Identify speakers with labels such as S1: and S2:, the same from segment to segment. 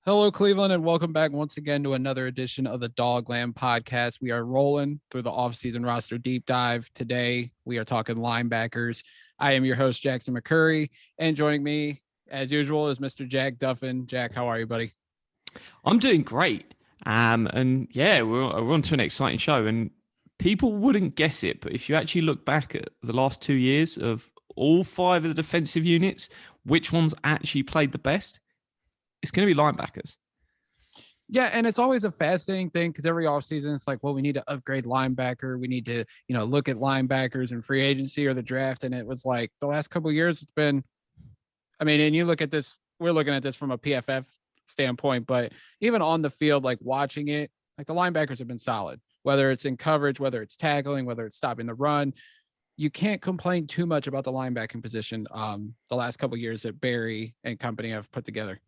S1: Hello, Cleveland, and welcome back once again to another edition of the Dogland Podcast. We are rolling through the offseason roster deep dive. Today, we are talking linebackers. I am your host, Jackson McCurry, and joining me, as usual, is Mr. Jack Duffin. Jack, how are you, buddy?
S2: I'm doing great. And yeah, we're on to an exciting show. And people wouldn't guess it, but if you actually look back at the last 2 years of all five of the defensive units, which ones actually played the best? It's going to be linebackers.
S1: Yeah, and it's always a fascinating thing because every offseason it's like, well, we need to upgrade linebacker. We need to, look at linebackers and free agency or the draft. And it was like the last couple of years, it's been, and you look at this, we're looking at this from a PFF standpoint, but even on the field, like watching it, like the linebackers have been solid, whether it's in coverage, whether it's tackling, whether it's stopping the run. You can't complain too much about the linebacking position the last couple of years that Barry and company have put together.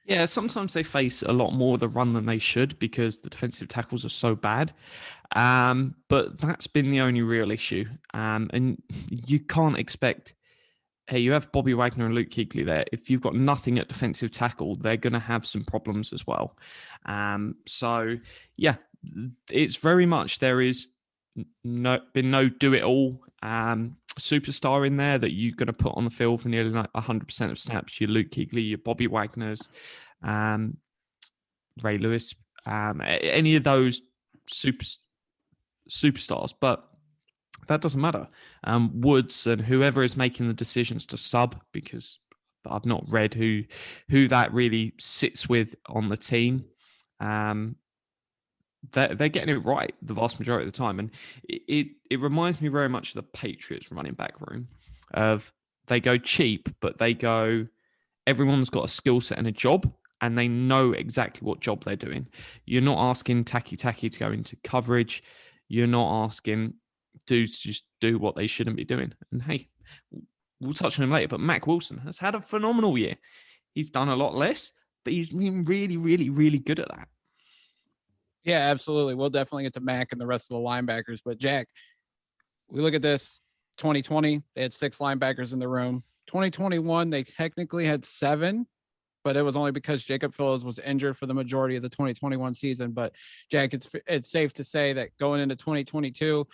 S2: Yeah, sometimes they face a lot more of the run than they should because the defensive tackles are so bad. But that's been the only real issue. And you can't expect, hey, you have Bobby Wagner and Luke Kuechly there. If you've got nothing at defensive tackle, they're going to have some problems as well. So, yeah, it's very much there is been no do-it-all superstar in there that you're going to put on the field for nearly like 100% of snaps. Your Luke Kuechly, your Bobby Wagners, Ray Lewis, any of those superstars. But that doesn't matter. Woods and whoever is making the decisions to sub, because I've not read who that really sits with on the team. They're getting it right the vast majority of the time. And it reminds me very much of the Patriots running back room of they go cheap, but they go, everyone's got a skill set and a job and they know exactly what job they're doing. You're not asking Taki to go into coverage. You're not asking dudes to just do what they shouldn't be doing. And hey, we'll touch on him later, but Mack Wilson has had a phenomenal year. He's done a lot less, but he's been really, really, really good at that.
S1: Yeah, absolutely. We'll definitely get to Mack and the rest of the linebackers. But Jack, we look at this 2020, they had 6 linebackers in the room. 2021, they technically had 7, but it was only because Jacob Phillips was injured for the majority of the 2021 season. But Jack, it's safe to say that going into 2022,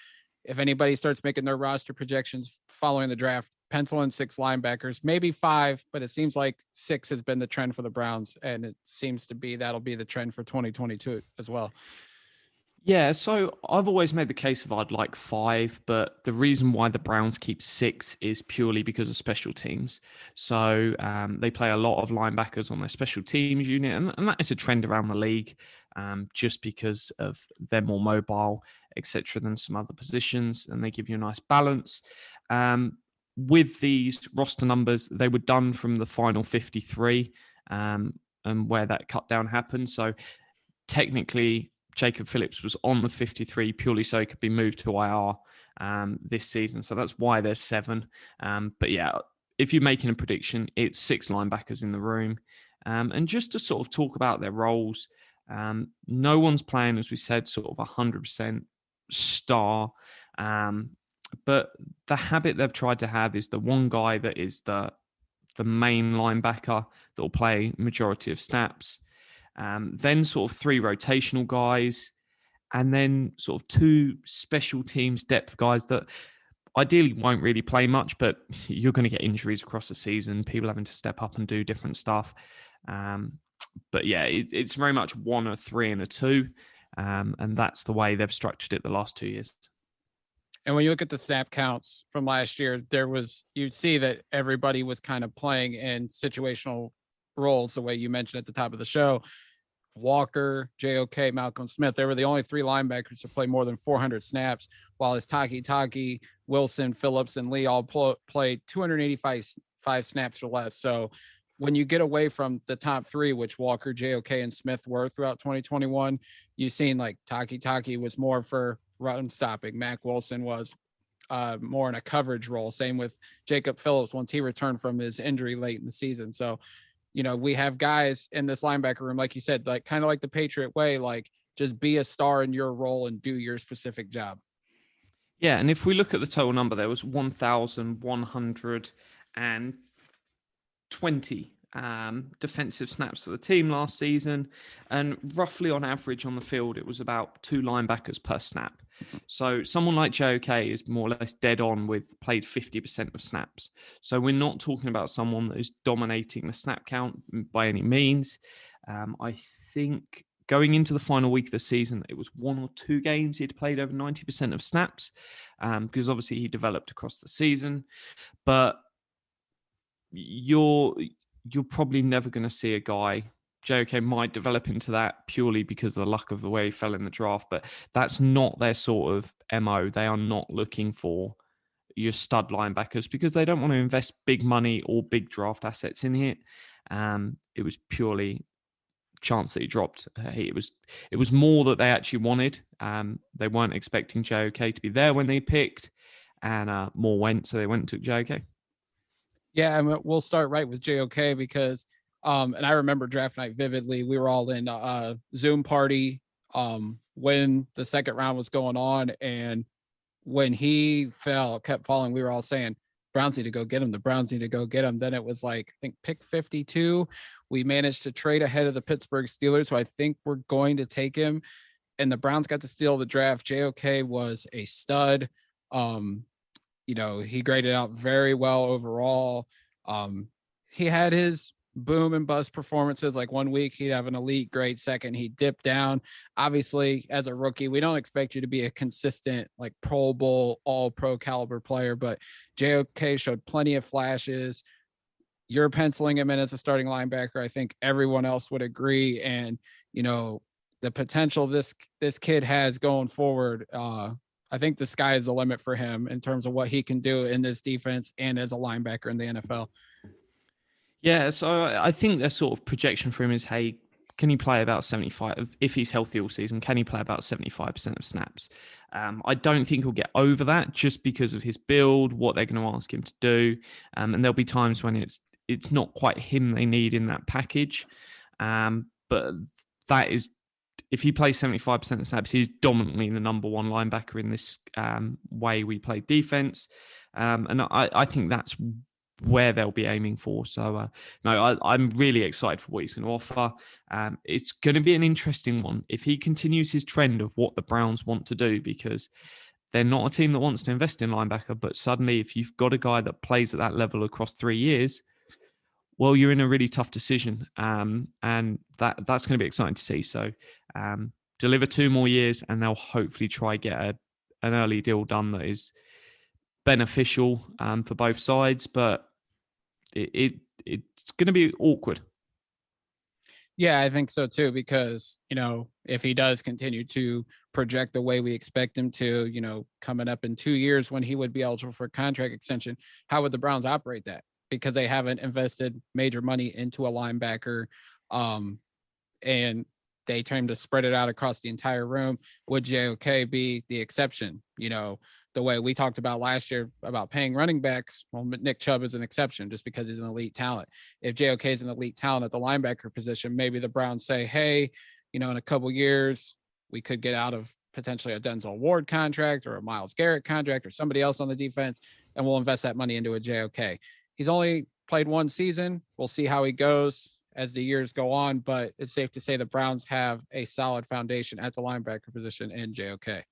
S1: if anybody starts making their roster projections following the draft, pencil in 6 linebackers, maybe 5, but it seems like 6 has been the trend for the Browns, and it seems to be that'll be the trend for 2022 as well.
S2: Yeah, so I've always made the case of I'd like 5, but the reason why the Browns keep 6 is purely because of special teams. So they play a lot of linebackers on their special teams unit, and that is a trend around the league just because of they're more mobile, etc., than some other positions, and they give you a nice balance. With these roster numbers, they were done from the final 53 and where that cut down happened. So technically, Jacob Phillips was on the 53 purely so he could be moved to IR this season. So that's why there's 7. But yeah, if you're making a prediction, it's 6 linebackers in the room. And just to sort of talk about their roles, no one's playing, as we said, sort of 100% star. But the habit they've tried to have is the one guy that is the main linebacker that will play majority of snaps. Then sort of 3 rotational guys, and then sort of 2 special teams depth guys that ideally won't really play much, but you're going to get injuries across the season, people having to step up and do different stuff. But yeah, it's very much 1, a 3, and a 2. And that's the way they've structured it the last 2 years.
S1: And when you look at the snap counts from last year, you'd see that everybody was kind of playing in situational roles, the way you mentioned at the top of the show. Walker, JOK, Malcolm Smith, they were the only 3 linebackers to play more than 400 snaps, while as Taki, Wilson, Phillips, and Lee all played 285 snaps or less. So when you get away from the top 3, which Walker, JOK, and Smith were throughout 2021, you've seen like Taki was more for run stopping. Mack Wilson was more in a coverage role. Same with Jacob Phillips once he returned from his injury late in the season. So, we have guys in this linebacker room, like you said, like kind of like the Patriot way, like just be a star in your role and do your specific job.
S2: Yeah, and if we look at the total number, there was 1,120 defensive snaps for the team last season, and roughly on average on the field, it was about 2 linebackers per snap. So someone like JOK is more or less dead on with played 50% of snaps. So we're not talking about someone that is dominating the snap count by any means. I think going into the final week of the season, it was 1 or 2 games he'd played over 90% of snaps, because obviously he developed across the season. But you're probably never going to see a guy. JOK might develop into that purely because of the luck of the way he fell in the draft, but that's not their sort of MO. They are not looking for your stud linebackers because they don't want to invest big money or big draft assets in it. It was purely chance that he dropped. It was more that they actually wanted. They weren't expecting JOK to be there when they picked, and more went, so they went and took JOK.
S1: Yeah, I mean, we'll start right with JOK because, and I remember draft night vividly. We were all in a Zoom party when the second round was going on, and when he kept falling, we were all saying, Browns need to go get him. The Browns need to go get him. Then it was like, I think pick 52. We managed to trade ahead of the Pittsburgh Steelers. So I think we're going to take him. And the Browns got to steal the draft. JOK was a stud. He graded out very well overall. He had his boom and bust performances. Like one week he'd have an elite great second, he'd dip down. Obviously, as a rookie, we don't expect you to be a consistent like Pro Bowl, all pro caliber player, but JOK showed plenty of flashes. You're penciling him in as a starting linebacker. I think everyone else would agree. And, the potential this kid has going forward, I think the sky is the limit for him in terms of what he can do in this defense and as a linebacker in the NFL.
S2: Yeah, so I think their sort of projection for him is, hey, can he play about 75? If he's healthy all season, can he play about 75% of snaps? I don't think he'll get over that just because of his build, what they're going to ask him to do. And there'll be times when it's not quite him they need in that package. But that is, if he plays 75% of snaps, he's dominantly the number one linebacker in this way we play defense. And I think that's where they'll be aiming for. So, I'm really excited for what he's going to offer. It's going to be an interesting one if he continues his trend of what the Browns want to do, because they're not a team that wants to invest in linebacker. But suddenly, if you've got a guy that plays at that level across 3 years, well, you're in a really tough decision. And that's going to be exciting to see. So deliver 2 more years and they'll hopefully try get an early deal done that is beneficial for both sides. But it's going to be awkward.
S1: Yeah, I think so too, because, if he does continue to project the way we expect him to, coming up in 2 years when he would be eligible for a contract extension, how would the Browns operate that? Because they haven't invested major money into a linebacker, and they tend to spread it out across the entire room. Would JOK be the exception? The way we talked about last year about paying running backs, well, Nick Chubb is an exception just because he's an elite talent. If JOK is an elite talent at the linebacker position, maybe the Browns say, hey, in a couple years, we could get out of potentially a Denzel Ward contract or a Myles Garrett contract or somebody else on the defense, and we'll invest that money into a JOK. He's only played 1 season. We'll see how he goes as the years go on, but it's safe to say the Browns have a solid foundation at the linebacker position in JOK.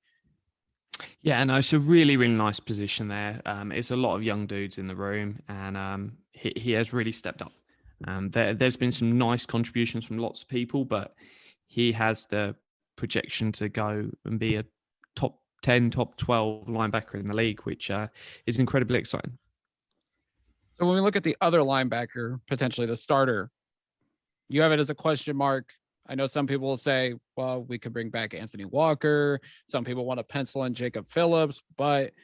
S2: Yeah, no, it's a really, really nice position there. It's a lot of young dudes in the room, and he has really stepped up. There's been some nice contributions from lots of people, but he has the projection to go and be a top 10, top 12 linebacker in the league, which is incredibly exciting.
S1: So when we look at the other linebacker, potentially the starter, you have it as a question mark. I know some people will say, well, we could bring back Anthony Walker. Some people want to pencil in Jacob Phillips, but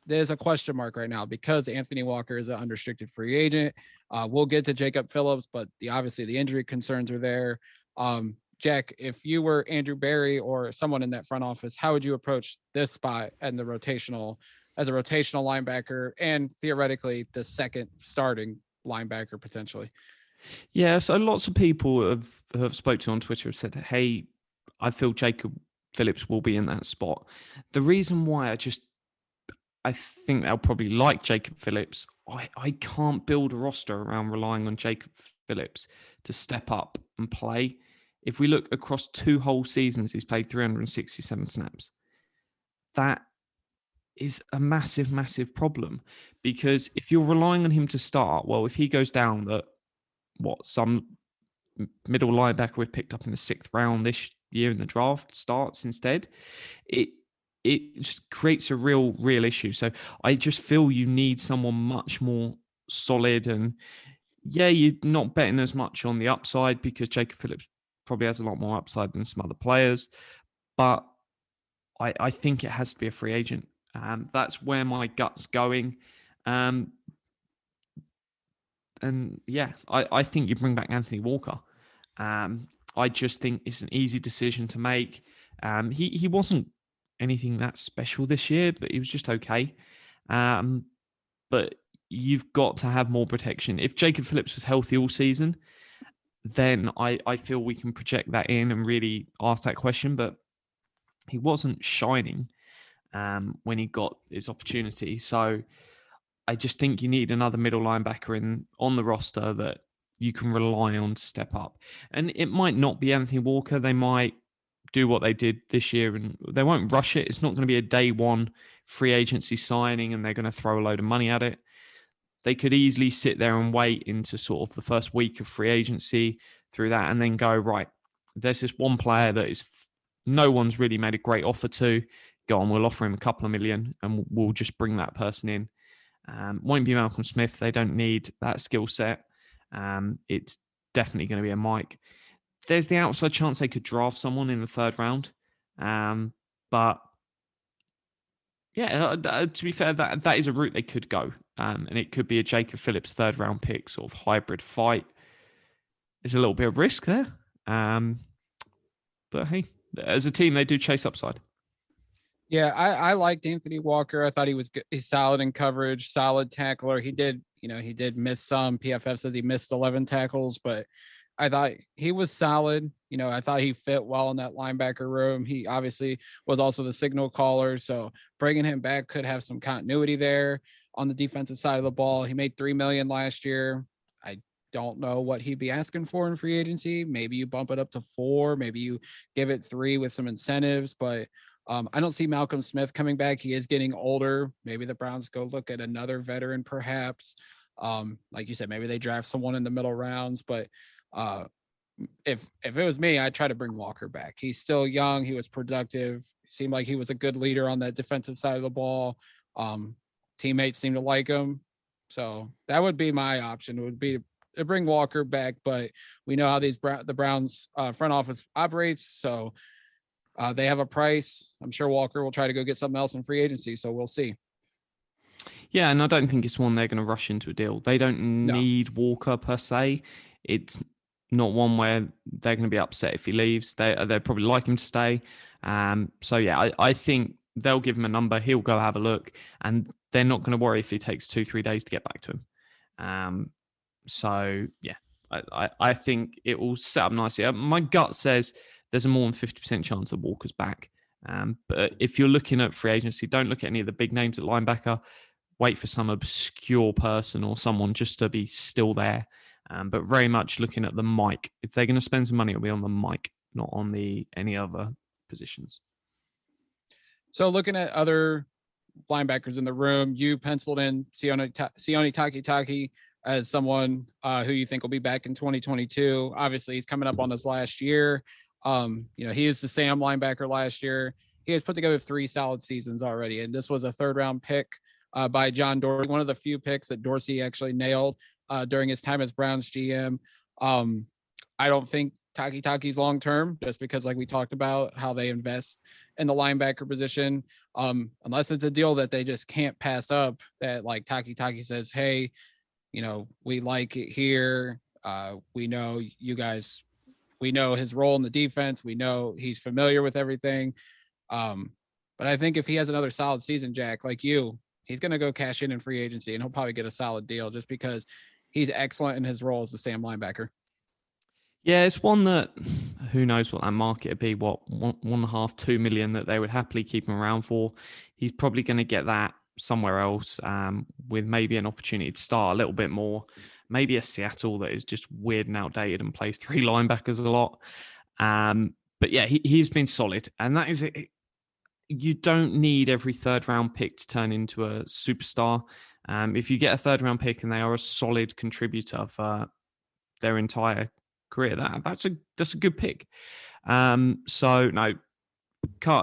S1: there's a question mark right now because Anthony Walker is an unrestricted free agent. We'll get to Jacob Phillips, but obviously the injury concerns are there. Jack, if you were Andrew Berry or someone in that front office, how would you approach this spot and as a rotational linebacker and theoretically the second starting linebacker potentially?
S2: Yeah, so lots of people have spoke to on Twitter have said, hey, I feel Jacob Phillips will be in that spot. The reason why I think they'll probably like Jacob Phillips, I can't build a roster around relying on Jacob Phillips to step up and play. If we look across 2 whole seasons, he's played 367 snaps. That is a massive, massive problem, because if you're relying on him to start, well, if he goes down some middle linebacker we've picked up in the 6th round this year in the draft starts instead, it just creates a real issue. So I just feel you need someone much more solid. And yeah, you're not betting as much on the upside because Jacob Phillips probably has a lot more upside than some other players. But I think it has to be a free agent. That's where my gut's going. And yeah, I think you bring back Anthony Walker. I just think it's an easy decision to make. He wasn't anything that special this year, but he was just okay. But you've got to have more protection. If Jacob Phillips was healthy all season, then I feel we can project that in and really ask that question. But he wasn't shining when he got his opportunity. So I just think you need another middle linebacker on the roster that you can rely on to step up. And it might not be Anthony Walker. They might do what they did this year and they won't rush it. It's not going to be a day one free agency signing and they're going to throw a load of money at it. They could easily sit there and wait into sort of the first week of free agency through that and then go, right, there's this one player that is no one's really made a great offer to. Go on, we'll offer him a couple of million and we'll just bring that person in. Won't be Malcolm Smith. They don't need that skill set. It's definitely going to be a Mike. There's the outside chance they could draft someone in the 3rd round. But yeah, to be fair, that is a route they could go. And it could be a Jacob Phillips 3rd round pick, sort of hybrid fight. There's a little bit of risk there. But hey, as a team, they do chase upside.
S1: Yeah, I liked Anthony Walker. I thought he was good. He's solid in coverage, solid tackler. He did miss some. PFF says he missed 11 tackles, but I thought he was solid. I thought he fit well in that linebacker room. He obviously was also the signal caller, so bringing him back could have some continuity there on the defensive side of the ball. He made $3 million last year. I don't know what he'd be asking for in free agency. Maybe you bump it up to 4, maybe you give it 3 with some incentives, but I don't see Malcolm Smith coming back. He is getting older. Maybe the Browns go look at another veteran, perhaps. Like you said, maybe they draft someone in the middle rounds. But if it was me, I'd try to bring Walker back. He's still young. He was productive. It seemed like he was a good leader on that defensive side of the ball. Teammates seem to like him. So that would be my option. It would be to bring Walker back. But we know how the Browns front office operates. So they have a price. I'm sure Walker will try to go get something else in free agency, so we'll see.
S2: Yeah, and I don't think it's one they're going to rush into a deal. They don't need Walker per se. It's not one where they're going to be upset if he leaves. They probably like him to stay. So yeah, I think they'll give him a number. He'll go have a look, and they're not going to worry if he takes 2-3 days to get back to him. So yeah, I think it will set up nicely. My gut says there's a more than 50% chance of Walker's back. But if you're looking at free agency, don't look at any of the big names at linebacker. Wait for some obscure person or someone just to be still there. But very much looking at the mic. If they're going to spend some money, it'll be on the mic, not on any other positions.
S1: So looking at other linebackers in the room, you penciled in Sione Takitaki as someone who you think will be back in 2022. Obviously, he's coming up on his last year. He is the Sam linebacker last year. He has put together 3 solid seasons already, and this was a 3rd round pick by John Dorsey, one of the few picks that Dorsey actually nailed during his time as Browns GM. I don't think Takitaki's long term, just because, like we talked about, how they invest in the linebacker position. Unless it's a deal that they just can't pass up, that like Takitaki says, hey, we like it here. We know you guys. We know his role in the defense. We know he's familiar with everything. But I think if he has another solid season, Jack, like you, he's going to go cash in free agency, and he'll probably get a solid deal just because he's excellent in his role as the Sam linebacker.
S2: Yeah, it's one that who knows what that market would be, what, 1.5, 2 million that they would happily keep him around for. He's probably going to get that somewhere else with maybe an opportunity to start a little bit more. maybe a Seattle that is just weird and outdated and plays 3 linebackers a lot. But yeah, he's been solid, and that is it. You don't need every third round pick to turn into a superstar. If you get a third round pick and they are a solid contributor for their entire career, that's a good pick. So no,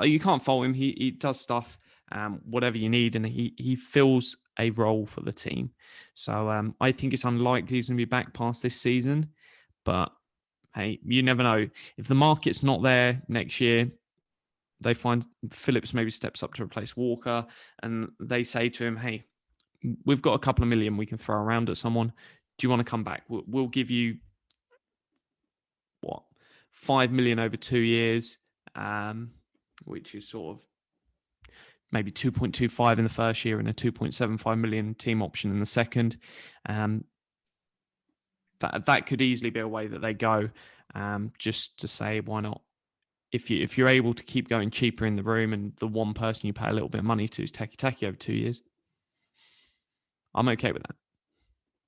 S2: you can't fault him. He does stuff, whatever you need, and he fills a role for the team. So I think it's unlikely he's going to be back past this season, but hey, you never know. If the market's not there next year, they find Phillips maybe steps up to replace Walker, and they say to him, hey, we've got a couple of million we can throw around at someone. Do you want to come back? We'll give you, 5 million over 2 years, which is sort of maybe 2.25 in the first year and a 2.75 million team option in the second. That could easily be a way that they go, just to say, why not? If you're able to keep going cheaper in the room and the one person you pay a little bit of money to is Taki over 2 years, I'm okay with that.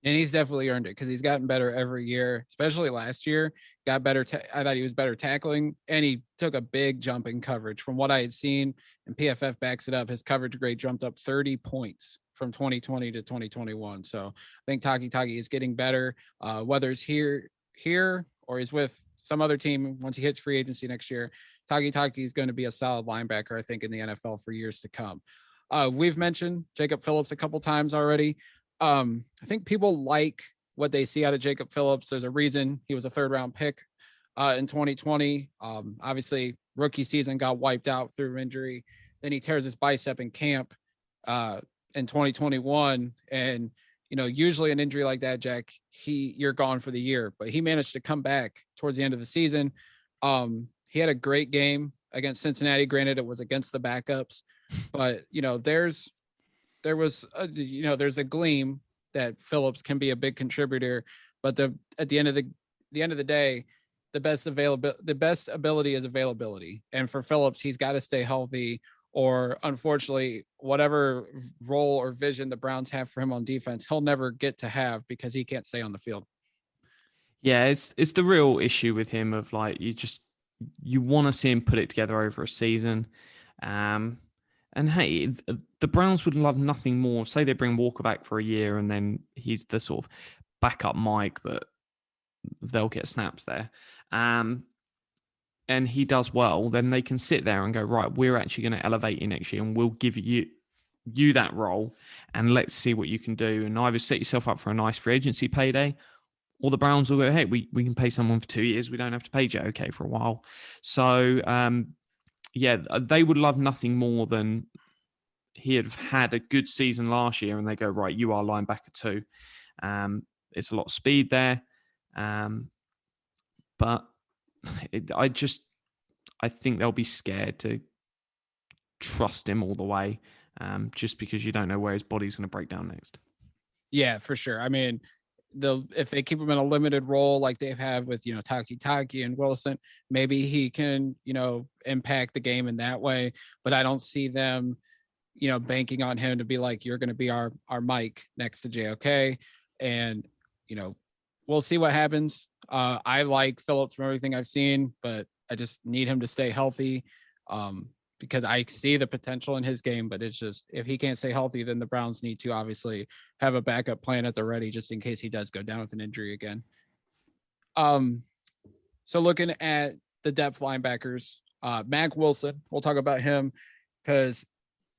S1: And he's definitely earned it because he's gotten better every year, especially last year. Got better. I thought he was better tackling, and he took a big jump in coverage from what I had seen. And PFF backs it up. His coverage grade jumped up 30 points from 2020 to 2021. So I think Taki is getting better. Whether it's here or he's with some other team once he hits free agency next year, Taki is going to be a solid linebacker, I think, in the NFL for years to come. We've mentioned Jacob Phillips a couple times already. I think people like what they see out of Jacob Phillips. There's a reason he was a 3rd round pick in 2020. Obviously, rookie season got wiped out through injury. Then he tears his bicep in camp in 2021. And, usually an injury like that, Jack, you're gone for the year. But he managed to come back towards the end of the season. He had a great game against Cincinnati. Granted, it was against the backups. But, there's a gleam that Phillips can be a big contributor, but at the end of the day, the best ability is availability. And for Phillips, he's got to stay healthy, or unfortunately, whatever role or vision the Browns have for him on defense, he'll never get to have because he can't stay on the field.
S2: Yeah, it's the real issue with him of like, you want to see him put it together over a season. And hey, the Browns would love nothing more. Say they bring Walker back for a year and then he's the sort of backup Mike, but they'll get snaps there. And he does well, then they can sit there and go, right, we're actually going to elevate you next year and we'll give you that role and let's see what you can do. And either set yourself up for a nice free agency payday, or the Browns will go, hey, we can pay someone for 2 years. We don't have to pay JOK for a while. So, yeah, they would love nothing more than he had a good season last year and they go, right, you are linebacker too. It's a lot of speed there. But I think they'll be scared to trust him all the way, just because you don't know where his body's going to break down next.
S1: Yeah, for sure. I mean, if they keep him in a limited role like they have with, Taki and Wilson, maybe he can, impact the game in that way. But I don't see them, banking on him to be like, you're going to be our Mike next to JOK. And, we'll see what happens. I like Phillips from everything I've seen, but I just need him to stay healthy, because I see the potential in his game, but it's just, if he can't stay healthy, then the Browns need to obviously have a backup plan at the ready, just in case he does go down with an injury again. So looking at the depth linebackers, Mack Wilson, we'll talk about him because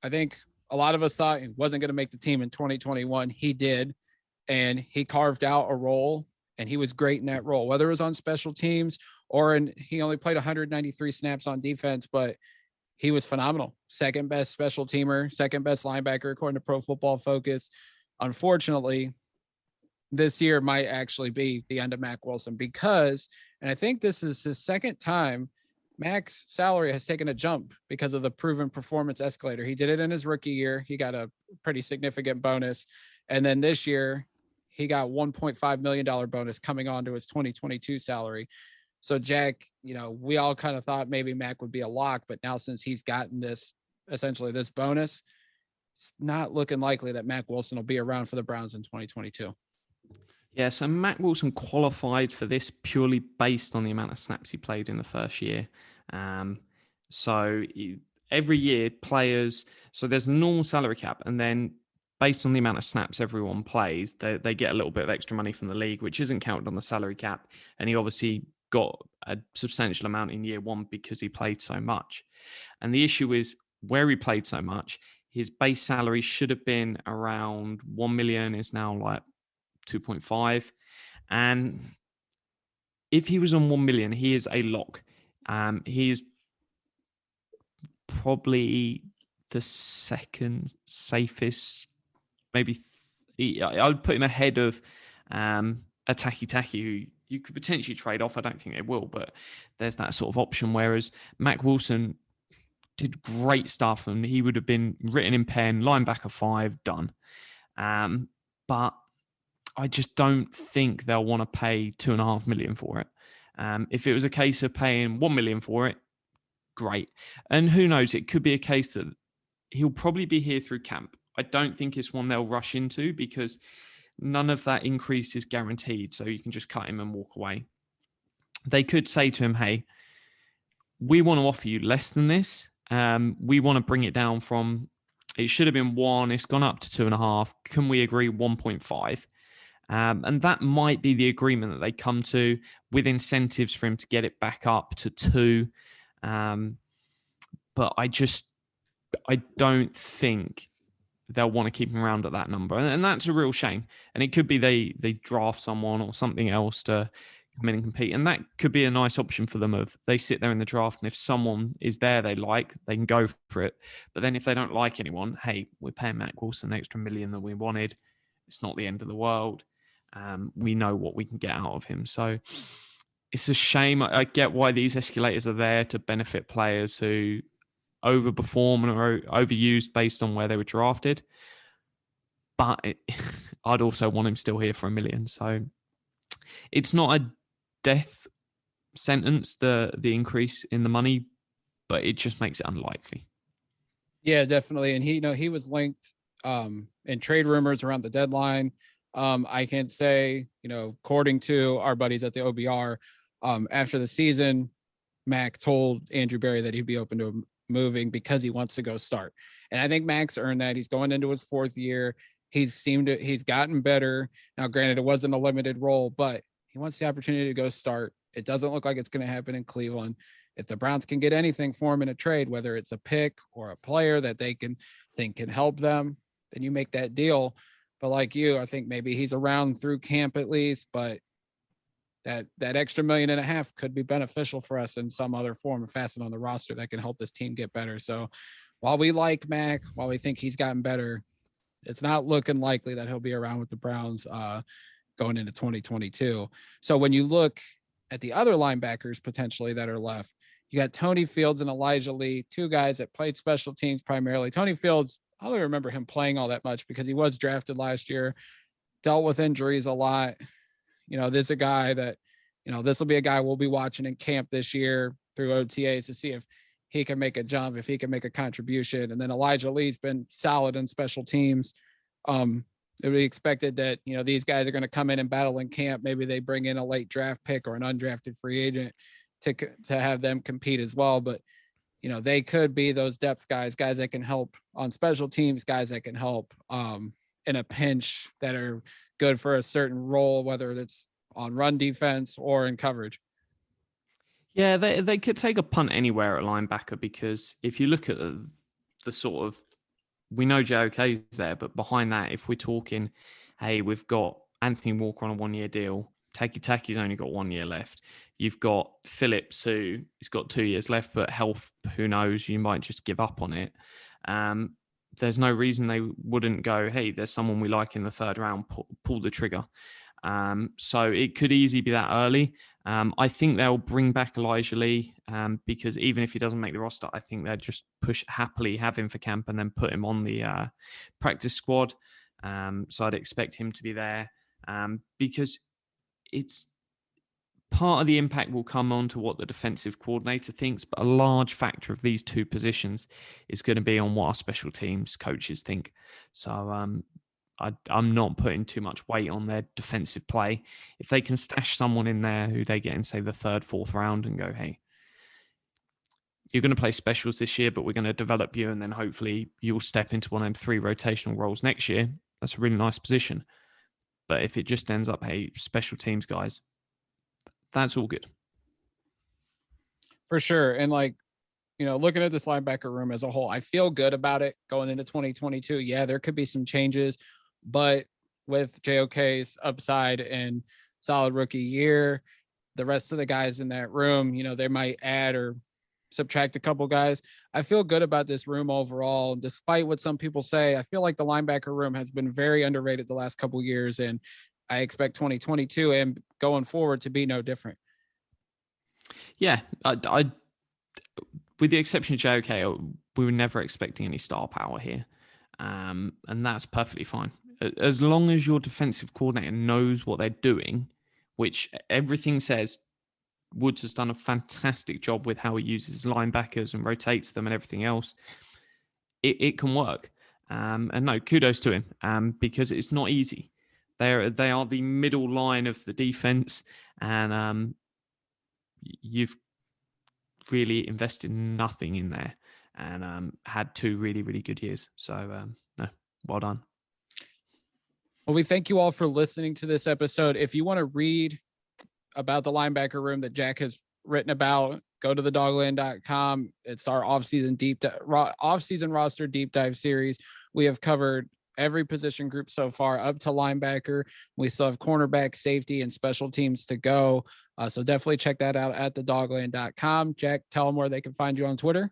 S1: I think a lot of us thought he wasn't going to make the team in 2021. He did, and he carved out a role, and he was great in that role, whether it was on special teams or he only played 193 snaps on defense, but he was phenomenal. Second best special teamer, second best linebacker, according to Pro Football Focus. Unfortunately, this year might actually be the end of Mack Wilson because, and I think this is his second time, Mack's salary has taken a jump because of the proven performance escalator. He did it in his rookie year. He got a pretty significant bonus. And then this year, he got $1.5 million bonus coming on to his 2022 salary. So, Jack, we all kind of thought maybe Mack would be a lock, but now since he's gotten this bonus, it's not looking likely that Mack Wilson will be around for the Browns in 2022.
S2: Yeah, so Mack Wilson qualified for this purely based on the amount of snaps he played in the first year. Um, so every year, players, so there's a normal salary cap, and then based on the amount of snaps everyone plays, they get a little bit of extra money from the league, which isn't counted on the salary cap. And he obviously got a substantial amount in year one because he played so much. And the issue is where he played so much, his base salary should have been around 1 million, is now like 2.5. And if he was on 1 million, he is a lock. He is probably the second safest, maybe I would put him ahead of a Taki, who you could potentially trade off. I don't think they will, but there's that sort of option. Whereas Mack Wilson did great stuff, and he would have been written in pen, linebacker 5, done. But I just don't think they'll want to pay 2.5 million for it. If it was a case of paying 1 million for it, great. And who knows, it could be a case that he'll probably be here through camp. I don't think it's one they'll rush into because none of that increase is guaranteed. So you can just cut him and walk away. They could say to him, hey, we want to offer you less than this. We want to bring it down from, it should have been 1, it's gone up to 2.5. Can we agree 1.5? And that might be the agreement that they come to, with incentives for him to get it back up to 2. But I don't think they'll want to keep him around at that number. And that's a real shame. And it could be they draft someone or something else to come in and compete. And that could be a nice option for them, of they sit there in the draft, and if someone is there they like, they can go for it. But then if they don't like anyone, hey, we're paying Mack Wilson an extra $1 million that we wanted. It's not the end of the world. We know what we can get out of him. So it's a shame. I get why these escalators are there to benefit players who overperform and are overused based on where they were drafted. But I'd also want him still here for $1 million. So it's not a death sentence, the increase in the money, but it just makes it unlikely.
S1: Yeah, definitely. And he was linked in trade rumors around the deadline. I can say, according to our buddies at the OBR, after the season, Mack told Andrew Berry that he'd be open to moving because he wants to go start. And I think Mack's earned that. He's going into his 4th year. He's gotten better. Now, granted, it wasn't a limited role, but he wants the opportunity to go start. It doesn't look like it's going to happen in Cleveland. If the Browns can get anything for him in a trade, whether it's a pick or a player that they can think can help them, then you make that deal. But like you, I think maybe he's around through camp at least, but that extra $1.5 million could be beneficial for us in some other form or facet on the roster that can help this team get better. So while we like Mack, while we think he's gotten better, it's not looking likely that he'll be around with the Browns going into 2022. So when you look at the other linebackers potentially that are left, you got Tony Fields and Elijah Lee, 2 guys that played special teams primarily. Tony Fields, I don't remember him playing all that much because he was drafted last year, dealt with injuries a lot. This is a guy that, this will be a guy we'll be watching in camp this year through OTAs to see if he can make a jump, if he can make a contribution. And then Elijah Lee's been solid in special teams. It would be expected that, these guys are going to come in and battle in camp. Maybe they bring in a late draft pick or an undrafted free agent to have them compete as well. But, they could be those depth guys that can help on special teams, guys that can help in a pinch, that are good for a certain role, whether it's on run defense or in coverage.
S2: Yeah, they could take a punt anywhere at linebacker, because if you look at the sort of, we know JOK is there, but behind that, if we're talking, hey, we've got Anthony Walker on a 1-year deal, Taki's only got 1 year left. You've got Phillips, who has got 2 years left, but health, who knows, you might just give up on it. There's no reason they wouldn't go, hey, there's someone we like in the 3rd round, pull the trigger. So it could easily be that early. I think they'll bring back Elijah Lee because even if he doesn't make the roster, I think they'll just happily have him for camp and then put him on the practice squad. So I'd expect him to be there because it's part of the impact will come on to what the defensive coordinator thinks, but a large factor of these 2 positions is going to be on what our special teams coaches think. So I'm not putting too much weight on their defensive play. If they can stash someone in there who they get in, say, the third, fourth round and go, hey, you're going to play specials this year, but we're going to develop you, and then hopefully you'll step into one of them 3 rotational roles next year. That's a really nice position. But if it just ends up, hey, special teams guys, that's all good.
S1: For sure. And like, looking at this linebacker room as a whole, I feel good about it going into 2022. Yeah, there could be some changes, but with JOK's upside and solid rookie year, the rest of the guys in that room, they might add or subtract a couple guys. I feel good about this room overall. Despite what some people say, I feel like the linebacker room has been very underrated the last couple years, and I expect 2022 and going forward to be no different.
S2: Yeah, I with the exception of JOK, we were never expecting any star power here, and that's perfectly fine. As long as your defensive coordinator knows what they're doing, which everything says Woods has done a fantastic job with how he uses linebackers and rotates them and everything else, it can work. And no, kudos to him, because it's not easy. They are the middle line of the defense, and you've really invested nothing in there and had 2 really, really good years. So, no, well done.
S1: Well, we thank you all for listening to this episode. If you want to read about the linebacker room that Jack has written about, go to thedogland.com. It's our off-season roster deep dive series. We have covered every position group so far up to linebacker. We still have cornerback, safety, and special teams to go. So definitely check that out at thedogland.com. Jack, tell them where they can find you on Twitter.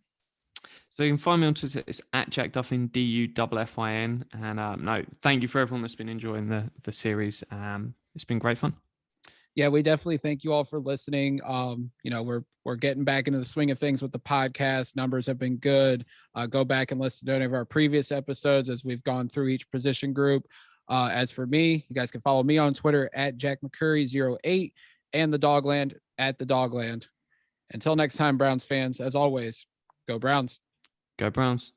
S2: So you can find me on Twitter. It's at Jack Duffin, DUFFIN. And no, thank you for everyone that's been enjoying the series. It's been great fun.
S1: Yeah, we definitely thank you all for listening. We're getting back into the swing of things with the podcast. Numbers have been good. Go back and listen to any of our previous episodes as we've gone through each position group. As for me, you guys can follow me on Twitter at Jack McCurry08 and the Dogland at the Dogland. Until next time, Browns fans, as always, go Browns.
S2: Go Browns.